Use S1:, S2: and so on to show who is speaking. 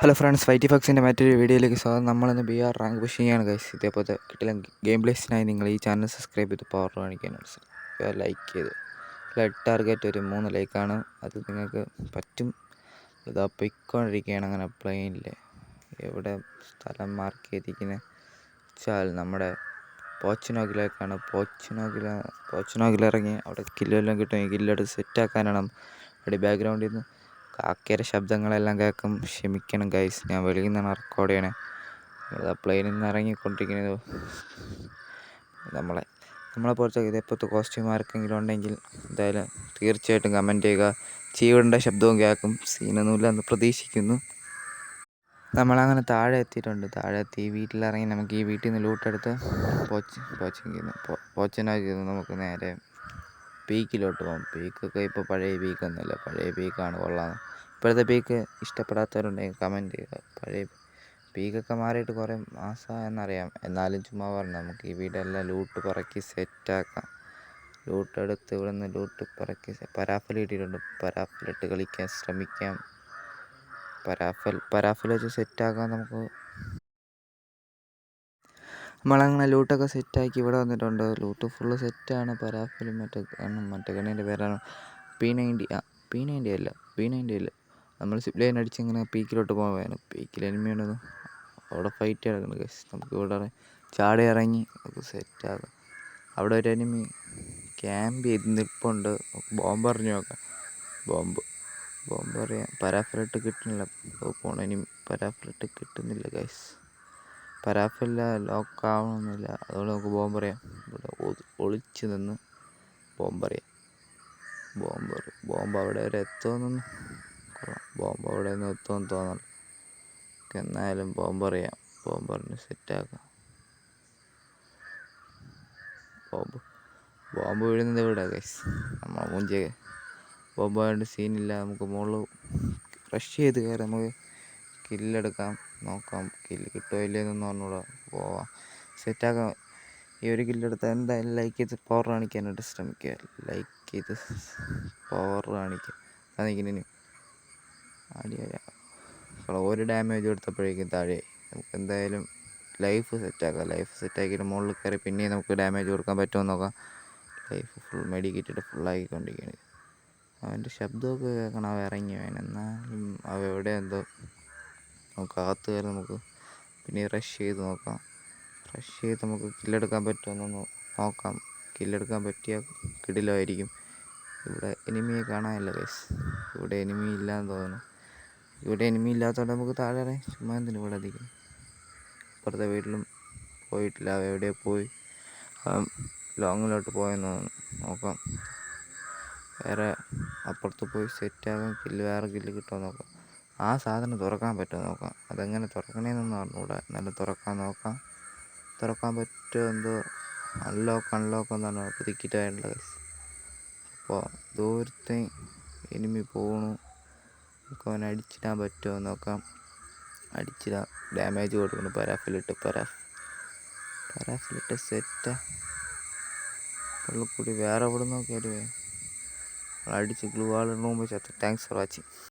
S1: Hello friends, വൈറ്റി ഫക്സിൻ്റെ മറ്റൊരു വീഡിയോയിലേക്ക് സ്വാഗതം. നമ്മളിന്ന് BR റാങ്ക് പുഷ് ചെയ്യാണ് ഗൈസ്. ഇതേപോലത്തെ കിട്ടില്ല ഗെയിം പ്ലേസിനായി നിങ്ങൾ ഈ ചാനൽ സബ്സ്ക്രൈബ് ചെയ്ത് പവർ കാണിക്കാനാണ് ലൈക്ക് ചെയ്ത്. ലൈക്ക് ടാർഗറ്റ് ഒരു 3 ലൈക്കാണ്. അത് നിങ്ങൾക്ക് പറ്റും. ഇതാ പൊയ്ക്കൊണ്ടിരിക്കുകയാണ് അങ്ങനെ പ്ലെയിനിൽ. എവിടെ സ്ഥലം മാർക്ക് ചെയ്തിരിക്കുന്നത് വെച്ചാൽ നമ്മുടെ പോച്ചനോക്കിലേക്കാണ്. പോച്ചനോക്കിലിറങ്ങി അവിടെ കില്ലെല്ലാം കിട്ടും. കില്ലെടുത്ത് സെറ്റാക്കാനാണ്. അവിടെ ബാക്ക്ഗ്രൗണ്ടിൽ നിന്ന് കാക്കയുടെ ശബ്ദങ്ങളെല്ലാം കേൾക്കും. ക്ഷമിക്കണം ഗൈസ്, ഞാൻ വെളിയിൽ നിന്നാണ് റെക്കോർഡ് ചെയ്യണേ. പ്ലെയിനിൽ നിന്ന് ഇറങ്ങിക്കൊണ്ടിരിക്കുന്നത് നമ്മളെ പോലത്തെ ഇതേപോലത്തെ കോസ്റ്റ്യൂം ആർക്കെങ്കിലും ഉണ്ടെങ്കിൽ എന്തായാലും തീർച്ചയായിട്ടും കമൻറ്റ് ചെയ്യുക. ചീവിടേണ്ട ശബ്ദവും കേൾക്കും. സീനൊന്നുമില്ല എന്ന് പ്രതീക്ഷിക്കുന്നു. നമ്മളങ്ങനെ താഴെ എത്തിയിട്ടുണ്ട്. താഴെ എത്തി വീട്ടിലിറങ്ങി നമുക്ക് ഈ വീട്ടിൽ നിന്ന് ലൂട്ടെടുത്ത് പോച്ചനാക്കി നമുക്ക് നേരെ പീക്കിലോട്ട് പോകും. പീക്കൊക്കെ ഇപ്പോൾ പഴയ പീക്കൊന്നുമില്ല, പഴയ പീക്കാണ് കൊള്ളാം. ഇപ്പോഴത്തെ പീക്ക് ഇഷ്ടപ്പെടാത്തവരുണ്ടെങ്കിൽ കമൻറ്റ് ചെയ്യുക. പഴയ പീക്കൊക്കെ മാറിയിട്ട് കുറേ മാസമായെന്നറിയാം, എന്നാലും ചുമ്മാ പറഞ്ഞു. നമുക്ക് ഈ വീടെല്ലാം ലൂട്ട് പറക്കി സെറ്റാക്കാം. ലൂട്ടെടുത്ത് ഇവിടെ നിന്ന് ലൂട്ട് പറക്കി പരാഫൽ കിട്ടിയിട്ടുണ്ട്. പരാഫലിട്ട് കളിക്കാൻ ശ്രമിക്കാം. പരാഫൽ വെച്ച് സെറ്റാക്കാൻ നമുക്ക്. നമ്മളങ്ങനെ ലൂട്ടൊക്കെ സെറ്റാക്കി ഇവിടെ വന്നിട്ടുണ്ട്. ലൂട്ട് ഫുള്ള് സെറ്റാണ്. പരാഫലും മറ്റേ ഗണ്ണീൻ്റെ പേരാണ് P90. P90 അല്ല. നമ്മൾ സിപ്പ് ലൈൻ അടിച്ച് ഇങ്ങനെ പീക്കിലോട്ട് പോകാൻ. പീക്കിൽ എനിമിയുണ്ടെന്ന് അവിടെ ഫൈറ്റ് നടക്കുന്നത് ഗൈസ്. നമുക്ക് ഇവിടെ ചാടി ഇറങ്ങി നമുക്ക് സെറ്റാകാം. അവിടെ ഒരു എനിമി ക്യാമ്പ് ചെയ്ത് നിൽപ്പുണ്ട്. ബോംബ് എറിഞ്ഞ് നോക്കാം. ബോംബ് എറിയാം. പരാഫലിട്ട് കിട്ടുന്നില്ല. പോണ എനിമി പരാഫലിട്ട് കിട്ടുന്നില്ല ഗൈസ്. പരാഫല്ല ലോക്കാവണമെന്നില്ല. അതുകൊണ്ട് നമുക്ക് ബോംബ് അറിയാം. ഇവിടെ ഒളിച്ച് നിന്ന് ബോംബറിയാം. ബോംബ് അവിടെ വരെ എത്തുമെന്നൊന്നും ബോംബ് അവിടെ നിന്ന് എത്തുമെന്ന് തോന്നണം. എന്നാലും ബോംബറിയാം. ബോംബറിന് സെറ്റാക്കാം. ബോംബ് വീഴുന്നത് ഇവിടെ ഗൈസ്. നമ്മളെ മൂഞ്ചിയൊക്കെ ബോംബ് ആയതുകൊണ്ട് സീനില്ല. നമുക്ക് മുകളിൽ റഷ് ചെയ്ത് കയറി നമുക്ക് കില്ലെടുക്കാം. നോക്കാം കില്ല് കിട്ടുമോ ഇല്ലയെന്നൊന്നും പറഞ്ഞൂടെ. പോവാം, സെറ്റാക്കാം. ഈ ഒരു കില്ലെടുത്താൽ എന്തായാലും ലൈക്ക് ചെയ്ത് പവർ കാണിക്കാനായിട്ട് ശ്രമിക്കുക. ലൈക്ക് ചെയ്ത് പവർ കാണിക്കുക. അതിങ്ങനെ ഒരു ഡാമേജ് കൊടുത്തപ്പോഴേക്കും താഴെ. നമുക്ക് എന്തായാലും ലൈഫ് സെറ്റാക്കാം. ലൈഫ് സെറ്റാക്കിയിട്ട് മുകളിൽ കയറി പിന്നെയും നമുക്ക് ഡാമേജ് കൊടുക്കാൻ പറ്റുമോ നോക്കാം. ലൈഫ് ഫുൾ മെഡിക്കിട്ടിട്ട് ഫുള്ളാക്കിക്കൊണ്ടിരിക്കുകയാണ്. അവൻ്റെ ശബ്ദമൊക്കെ കേൾക്കണം. അവ ഇറങ്ങി വേണം. എന്നാലും അവ എവിടെ എന്തോ നമുക്ക് അകത്ത് കയറി നമുക്ക് പിന്നെ റഷ് ചെയ്ത് നോക്കാം. റഷ് ചെയ്ത് നമുക്ക് കില്ലെടുക്കാൻ പറ്റുമെന്നൊന്ന് നോക്കാം. കില്ലെടുക്കാൻ പറ്റിയാൽ കിടിലമായിരിക്കും. ഇവിടെ എനിമിയെ കാണാനില്ല ഗൈസ്. ഇവിടെ എനിമി ഇല്ലയെന്ന് തോന്നുന്നു. ഇവിടെ എനിമി ഇല്ലാത്തതുകൊണ്ട് നമുക്ക് താഴെ ചുമ്മാ എന്തിനും ഇവിടെ അധികം. അപ്പുറത്തെ വീട്ടിലും പോയിട്ടില്ല. അവ എവിടെ പോയി ലോങ്ങിലോട്ട് പോയെന്ന് തോന്നുന്നു. നോക്കാം. വേറെ അപ്പുറത്ത് പോയി സെറ്റാകാൻ വേറെ കില്ല് കിട്ടുമോ നോക്കാം. ആ സാധനം തുറക്കാൻ പറ്റുമോ നോക്കാം. അതെങ്ങനെ തുറക്കണേന്നൊന്നും അറിഞ്ഞൂടാ. എന്നാലും തുറക്കാൻ നോക്കാം. തുറക്കാൻ പറ്റുമോ എന്തോ. അൺലോക്ക് എന്നാണ് പുതുക്കിയിട്ടായിട്ടുള്ള ഗൈസ്. അപ്പോൾ ദൂരത്തെ എനിമി പോകണു. നമുക്ക് അവനെ അടിച്ചിടാൻ പറ്റുമോ നോക്കാം. അടിച്ചിടാം. ഡാമേജ് കൊടുക്കണം. പരാഫിലിട്ട് സെറ്റാ. ഉള്ളിൽ കൂടി വേറെ എവിടെ നോക്കിയാൽ അടിച്ച് ഗ്ലൂ വാൾ ഇടുമ്പോൾ ചത്ത. Thanks for watching.